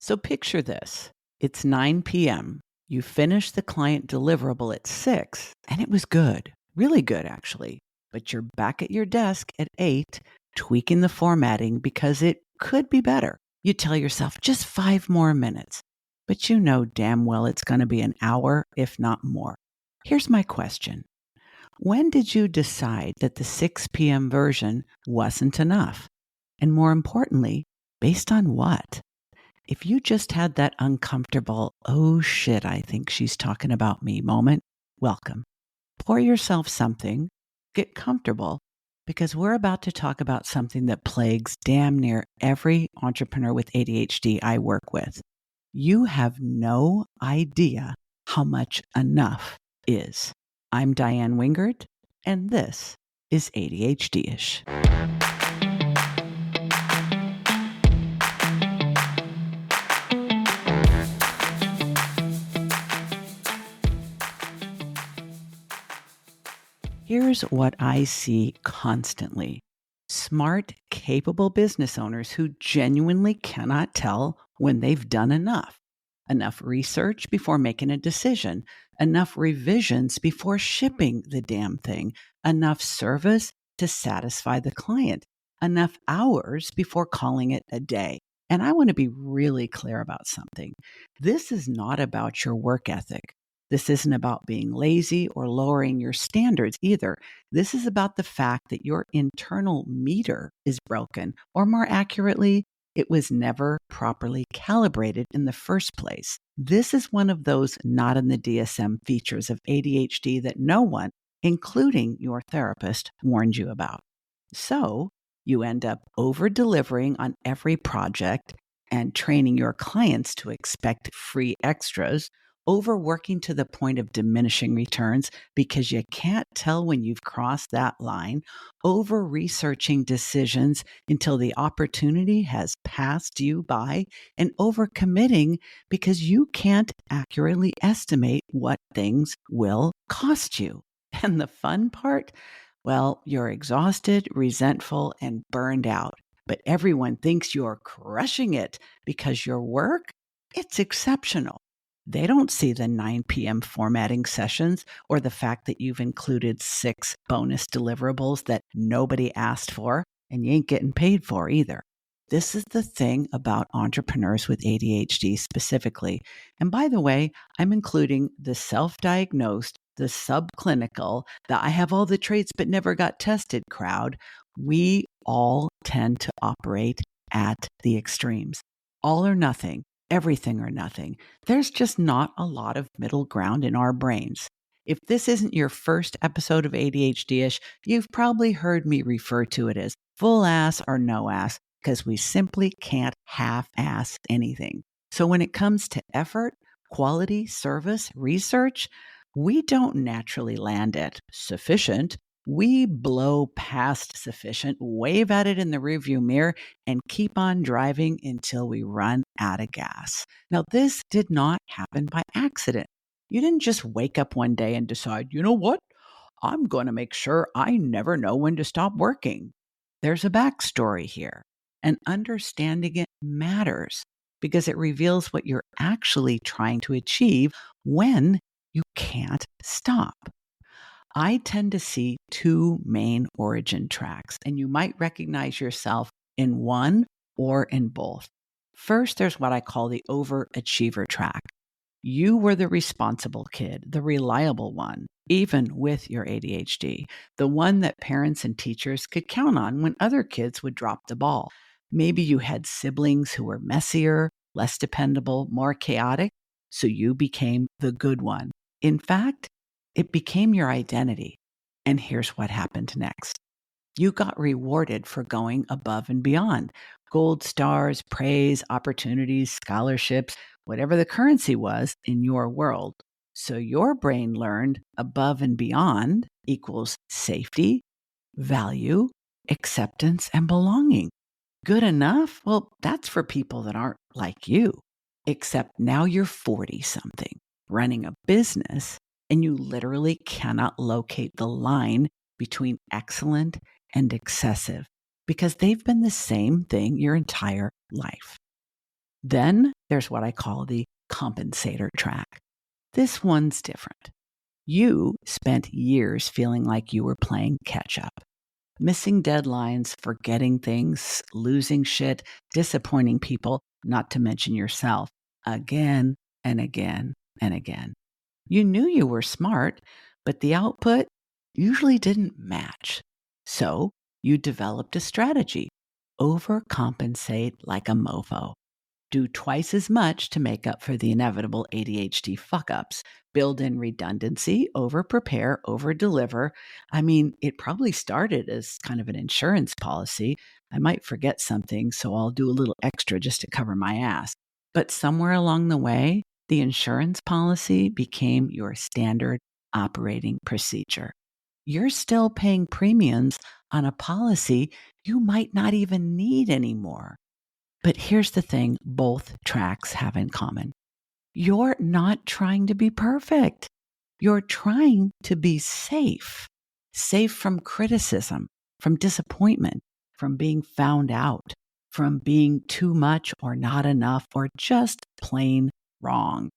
So picture this. It's 9 p.m. You finish the client deliverable at 6, and it was good, really good actually. But you're back at your desk at 8, tweaking the formatting because it could be better. You tell yourself just 5 more minutes, but you know damn well it's going to be an hour, if not more. Here's my question. When did you decide that the 6 p.m. version wasn't enough? And more importantly, based on what? If you just had that uncomfortable, oh shit, I think she's talking about me moment, welcome. Pour yourself something, get comfortable, because we're about to talk about something that plagues damn near every entrepreneur with ADHD I work with. You have no idea how much enough is. I'm Diane Wingert, and this is ADHD-ish. Here's what I see constantly. Smart, capable business owners who genuinely cannot tell when they've done enough. Enough research before making a decision, enough revisions before shipping the damn thing, enough service to satisfy the client, enough hours before calling it a day. And I want to be really clear about something. This is not about your work ethic. This isn't about being lazy or lowering your standards either. This is about the fact that your internal meter is broken, or more accurately, it was never properly calibrated in the first place. This is one of those not in the DSM features of ADHD that no one, including your therapist, warned you about. So you end up over-delivering on every project and training your clients to expect free extras, overworking to the point of diminishing returns because you can't tell when you've crossed that line, over researching decisions until the opportunity has passed you by, and over committing because you can't accurately estimate what things will cost you. And the fun part? Well, you're exhausted, resentful, and burned out. But everyone thinks you're crushing it because your work, it's exceptional. They don't see the 9 p.m. formatting sessions or the fact that you've included 6 bonus deliverables that nobody asked for and you ain't getting paid for either. This is the thing about entrepreneurs with ADHD specifically. And by the way, I'm including the self-diagnosed, the subclinical, the I have all the traits but never got tested crowd. We all tend to operate at the extremes. All or nothing. Everything or nothing. There's just not a lot of middle ground in our brains. If this isn't your first episode of ADHD-ish, you've probably heard me refer to it as full ass or no ass because we simply can't half-ass anything. So when it comes to effort, quality, service, research, we don't naturally land at sufficient. We blow past sufficient, wave at it in the rearview mirror, and keep on driving until we run out of gas. Now, this did not happen by accident. You didn't just wake up one day and decide, you know what? I'm going to make sure I never know when to stop working. There's a backstory here, and understanding it matters because it reveals what you're actually trying to achieve when you can't stop. I tend to see 2 main origin tracks, and you might recognize yourself in one or in both. First, there's what I call the overachiever track. You were the responsible kid, the reliable one, even with your ADHD, the one that parents and teachers could count on when other kids would drop the ball. Maybe you had siblings who were messier, less dependable, more chaotic, so you became the good one. In fact, it became your identity. And here's what happened next. You got rewarded for going above and beyond. Gold stars, praise, opportunities, scholarships, whatever the currency was in your world. So your brain learned above and beyond equals safety, value, acceptance, and belonging. Good enough? Well, that's for people that aren't like you. Except now you're 40-something, running a business, and you literally cannot locate the line between excellent and excessive because they've been the same thing your entire life. Then there's what I call the compensator track. This one's different. You spent years feeling like you were playing catch up, missing deadlines, forgetting things, losing shit, disappointing people, not to mention yourself, again and again and again. You knew you were smart, but the output usually didn't match. So you developed a strategy: overcompensate like a mofo. Do twice as much to make up for the inevitable ADHD fuck ups. Build in redundancy, over prepare, over deliver. I mean, it probably started as kind of an insurance policy. I might forget something, so I'll do a little extra just to cover my ass. But somewhere along the way, the insurance policy became your standard operating procedure. You're still paying premiums on a policy you might not even need anymore. But here's the thing both tracks have in common: you're not trying to be perfect. You're trying to be safe, safe from criticism, from disappointment, from being found out, from being too much or not enough or just plain wrong.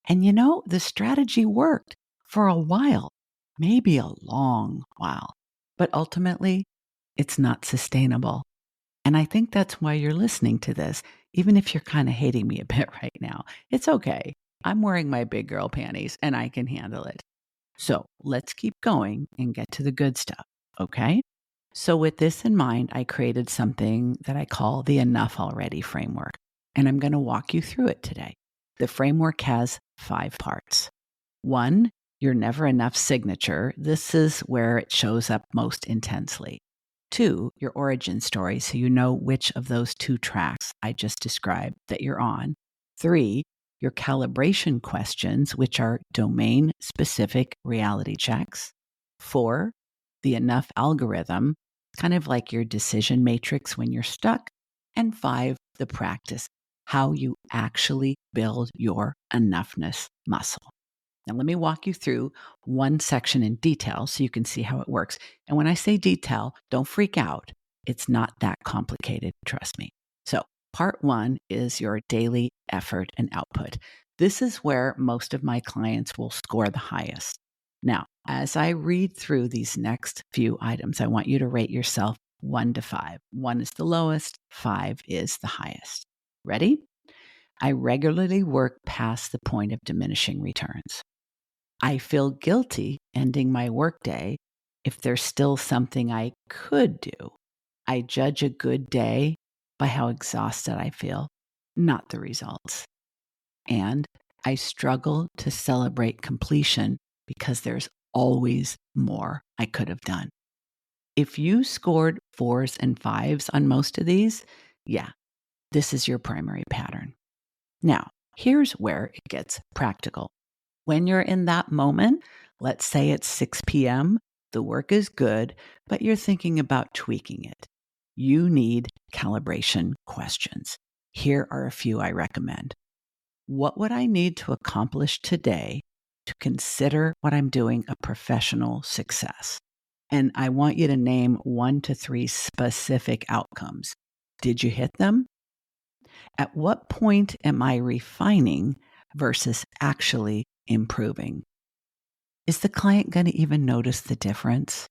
And the strategy worked for a while, maybe a long while, but ultimately it's not sustainable. And I think that's why you're listening to this, even if you're kind of hating me a bit right now. It's okay. I'm wearing my big girl panties and I can handle it. So let's keep going and get to the good stuff, okay? So, with this in mind, I created something that I call the Enough Already framework, and I'm going to walk you through it today. The framework has 5 parts. 1, your never enough signature. This is where it shows up most intensely. 2, your origin story, so you know which of those 2 tracks I just described that you're on. 3, your calibration questions, which are domain-specific reality checks. 4, the enough algorithm, kind of like your decision matrix when you're stuck. And 5, the practice, how you actually build your enoughness muscle. Now, let me walk you through one section in detail so you can see how it works. And when I say detail, don't freak out. It's not that complicated, trust me. So, part 1 is your daily effort and output. This is where most of my clients will score the highest. Now, as I read through these next few items, I want you to rate yourself 1 to 5. 1 is the lowest, 5 is the highest. Ready? I regularly work past the point of diminishing returns. I feel guilty ending my workday if there's still something I could do. I judge a good day by how exhausted I feel, not the results. And I struggle to celebrate completion because there's always more I could have done. If you scored 4s and 5s on most of these, yeah, this is your primary pattern. Now, here's where it gets practical. When you're in that moment, let's say it's 6 p.m., the work is good, but you're thinking about tweaking it. You need calibration questions. Here are a few I recommend. What would I need to accomplish today to consider what I'm doing a professional success? And I want you to name 1 to 3 specific outcomes. Did you hit them? At what point am I refining versus actually improving? Is the client going to even notice the difference?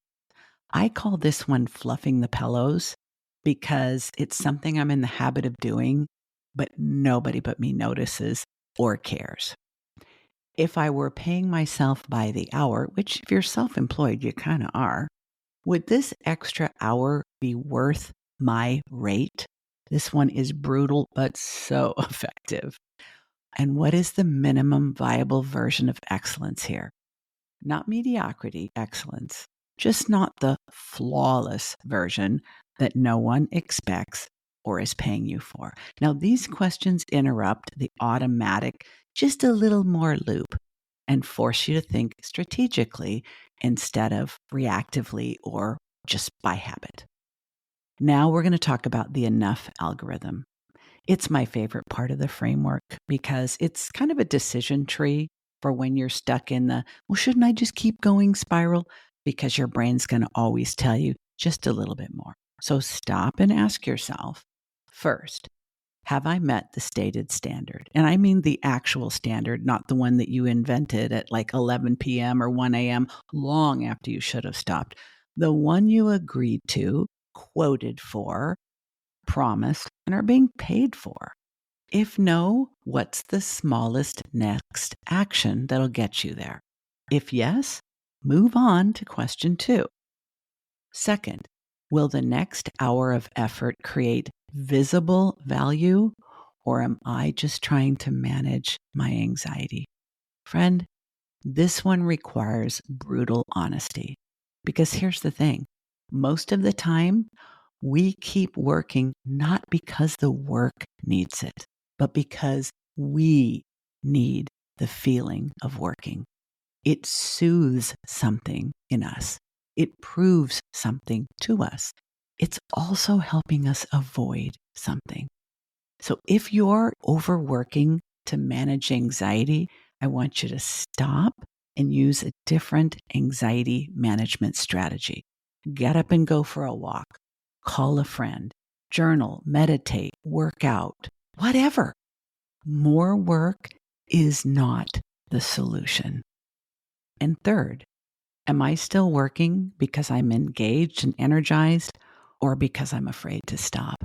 I call this one fluffing the pillows because it's something I'm in the habit of doing, but nobody but me notices or cares. If I were paying myself by the hour, which if you're self-employed, you kind of are, would this extra hour be worth my rate? This one is brutal, but so effective. And what is the minimum viable version of excellence here? Not mediocrity excellence, just not the flawless version that no one expects or is paying you for. Now, these questions interrupt the automatic, just a little more loop and force you to think strategically instead of reactively or just by habit. Now we're going to talk about the enough algorithm. It's my favorite part of the framework because it's kind of a decision tree for when you're stuck in the, well, shouldn't I just keep going spiral? Because your brain's going to always tell you just a little bit more. So stop and ask yourself, first, Have I met the stated standard? And I mean the actual standard, not the one that you invented at like 11 p.m. or 1 a.m., long after you should have stopped. The one you agreed to, quoted for, promised, and are being paid for. If no, what's the smallest next action that'll get you there? If yes, move on to question 2. Second, will the next hour of effort create visible value, or am I just trying to manage my anxiety? Friend, this one requires brutal honesty. Because here's the thing, most of the time, we keep working not because the work needs it, but because we need the feeling of working. It soothes something in us. It proves something to us. It's also helping us avoid something. So if you're overworking to manage anxiety, I want you to stop and use a different anxiety management strategy. Get up and go for a walk. Call a friend. Journal, meditate, work out, whatever. More work is not the solution. And third, am I still working because I'm engaged and energized, or because I'm afraid to stop?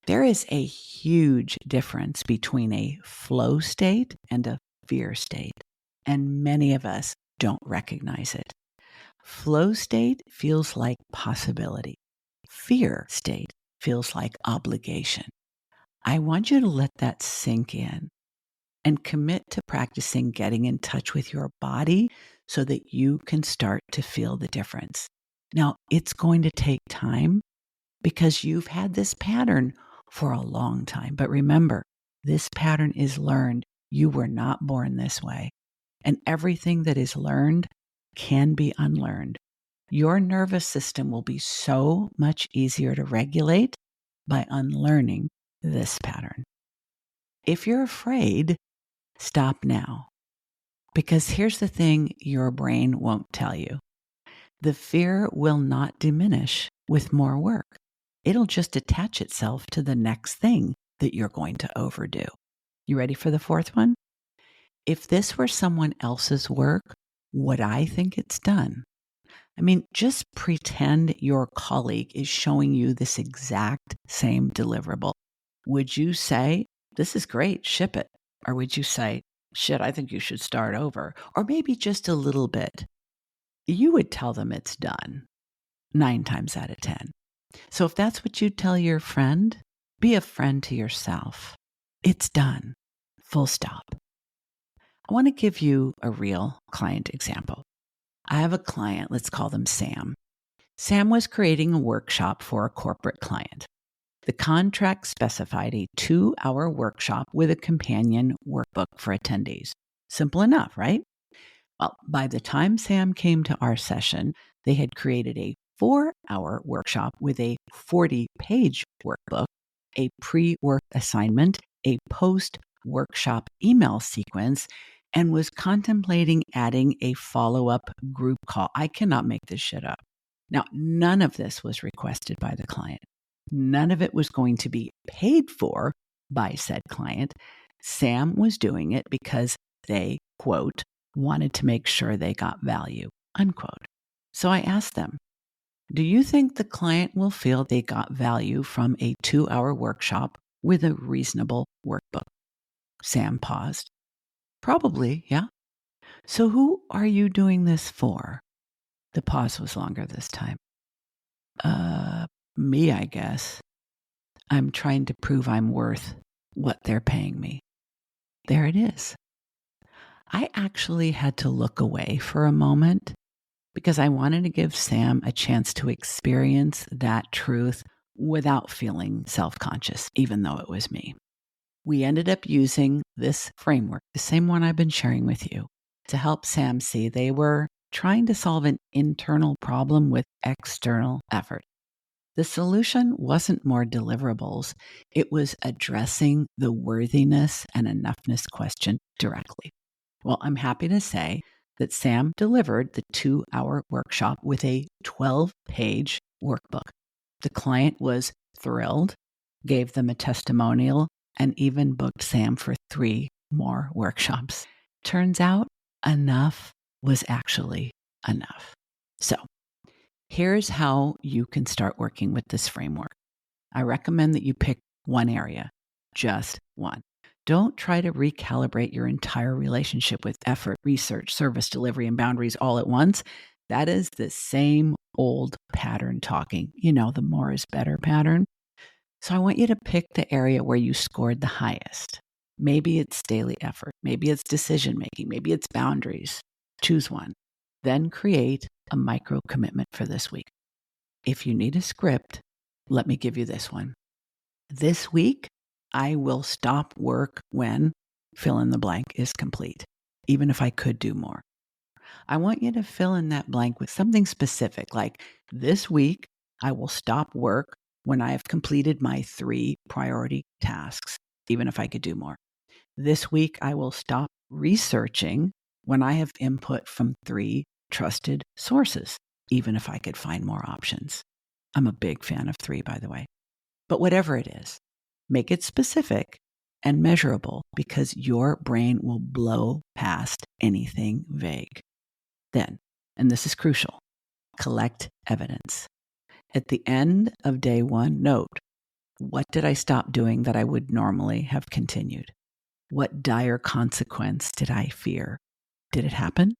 There is a huge difference between a flow state and a fear state, and many of us don't recognize it. Flow state feels like possibility. Fear state feels like obligation. I want you to let that sink in and commit to practicing getting in touch with your body so that you can start to feel the difference. Now, it's going to take time because you've had this pattern for a long time. But remember, this pattern is learned. You were not born this way. And everything that is learned can be unlearned. Your nervous system will be so much easier to regulate by unlearning this pattern. If you're afraid, stop now. Because here's the thing your brain won't tell you. The fear will not diminish with more work. It'll just attach itself to the next thing that you're going to overdo. You ready for the fourth one? If this were someone else's work, would I think it's done? I mean, just pretend your colleague is showing you this exact same deliverable. Would you say, this is great, ship it? Or would you say, shit, I think you should start over? Or maybe just a little bit. You would tell them it's done 9 times out of 10. So if that's what you tell your friend, be a friend to yourself. It's done. Full stop. I want to give you a real client example. I have a client, let's call them Sam. Sam was creating a workshop for a corporate client. The contract specified a 2-hour workshop with a companion workbook for attendees. Simple enough, right? Well, by the time Sam came to our session, they had created a 4-hour workshop with a 40-page workbook, a pre-work assignment, a post-workshop email sequence, and was contemplating adding a follow-up group call. I cannot make this shit up. Now, none of this was requested by the client. None of it was going to be paid for by said client. Sam was doing it because they, quote, wanted to make sure they got value, unquote. So I asked them, do you think the client will feel they got value from a 2-hour workshop with a reasonable workbook? Sam paused. Probably, yeah. So who are you doing this for? The pause was longer this time. Me, I guess. I'm trying to prove I'm worth what they're paying me. There it is. I actually had to look away for a moment because I wanted to give Sam a chance to experience that truth without feeling self-conscious, even though it was me. We ended up using this framework, the same one I've been sharing with you, to help Sam see they were trying to solve an internal problem with external effort. The solution wasn't more deliverables. It was addressing the worthiness and enoughness question directly. Well, I'm happy to say that Sam delivered the 2-hour workshop with a 12-page workbook. The client was thrilled. gave them a testimonial, and even booked Sam for 3 more workshops. Turns out enough was actually enough. So here's how you can start working with this framework. I recommend that you pick one area, just one. Don't try to recalibrate your entire relationship with effort, research, service delivery, and boundaries all at once. That is the same old pattern talking. The more is better pattern. So I want you to pick the area where you scored the highest. Maybe it's daily effort. Maybe it's decision making. Maybe it's boundaries. Choose one. Then create a micro commitment for this week. If you need a script, let me give you this one. This week, I will stop work when fill in the blank is complete, even if I could do more. I want you to fill in that blank with something specific, like this week, I will stop work when I have completed my 3 priority tasks, even if I could do more. This week, I will stop researching when I have input from 3 trusted sources, even if I could find more options. I'm a big fan of 3, by the way. But whatever it is, make it specific and measurable because your brain will blow past anything vague. Then, and this is crucial, collect evidence. At the end of day 1, note, what did I stop doing that I would normally have continued? What dire consequence did I fear? Did it happen?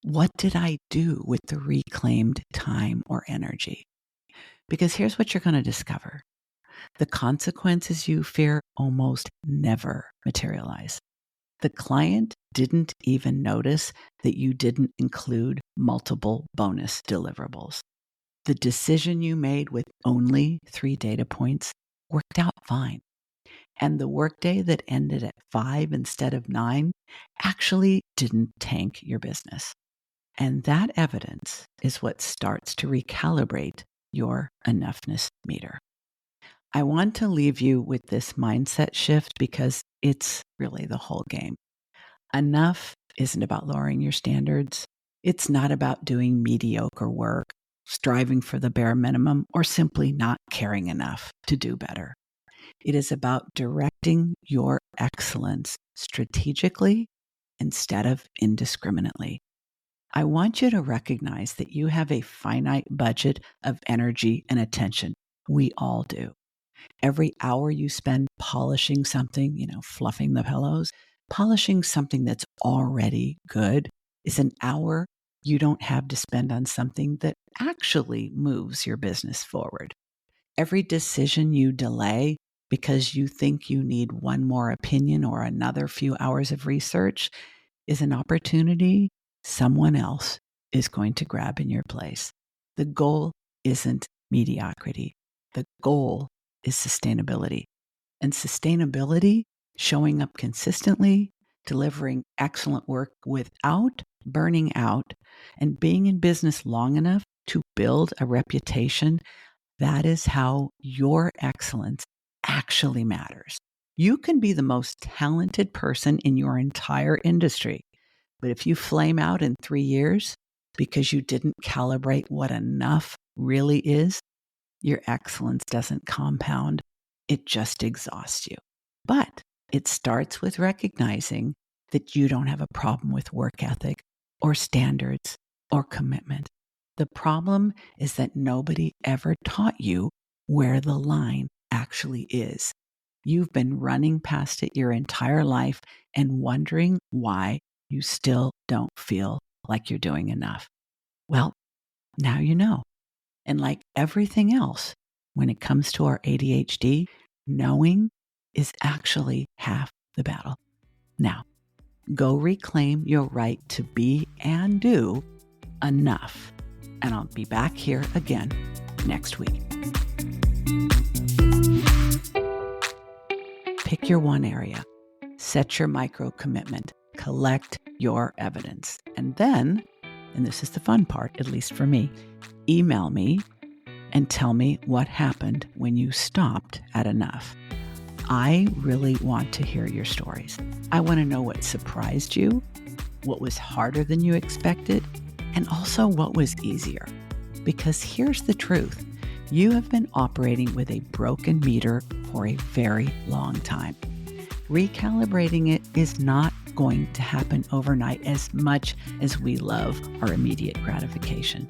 What did I do with the reclaimed time or energy? Because here's what you're going to discover. The consequences you fear almost never materialize. The client didn't even notice that you didn't include multiple bonus deliverables. The decision you made with only 3 data points worked out fine. And the workday that ended at 5 instead of 9 actually didn't tank your business. And that evidence is what starts to recalibrate your enoughness meter. I want to leave you with this mindset shift because it's really the whole game. Enough isn't about lowering your standards. It's not about doing mediocre work, striving for the bare minimum, or simply not caring enough to do better. It is about directing your excellence strategically instead of indiscriminately. I want you to recognize that you have a finite budget of energy and attention. We all do. Every hour you spend polishing something, fluffing the pillows, polishing something that's already good is an hour you don't have to spend on something that actually moves your business forward. Every decision you delay because you think you need one more opinion or another few hours of research is an opportunity someone else is going to grab in your place. The goal isn't mediocrity. The goal is sustainability. And sustainability, showing up consistently, delivering excellent work without burning out, and being in business long enough to build a reputation, that is how your excellence actually matters. You can be the most talented person in your entire industry, but if you flame out in 3 years because you didn't calibrate what enough really is, your excellence doesn't compound, it just exhausts you. But it starts with recognizing that you don't have a problem with work ethic or standards or commitment. The problem is that nobody ever taught you where the line actually is. You've been running past it your entire life and wondering why you still don't feel like you're doing enough. Well, now you know. And like everything else, when it comes to our ADHD, knowing is actually half the battle. Now, go reclaim your right to be and do enough. And I'll be back here again next week. Pick your one area, set your micro commitment, collect your evidence, and then, and this is the fun part, at least for me, email me and tell me what happened when you stopped at enough. I really want to hear your stories. I want to know what surprised you, what was harder than you expected, and also what was easier. Because here's the truth. You have been operating with a broken meter for a very long time. Recalibrating it is not going to happen overnight as much as we love our immediate gratification.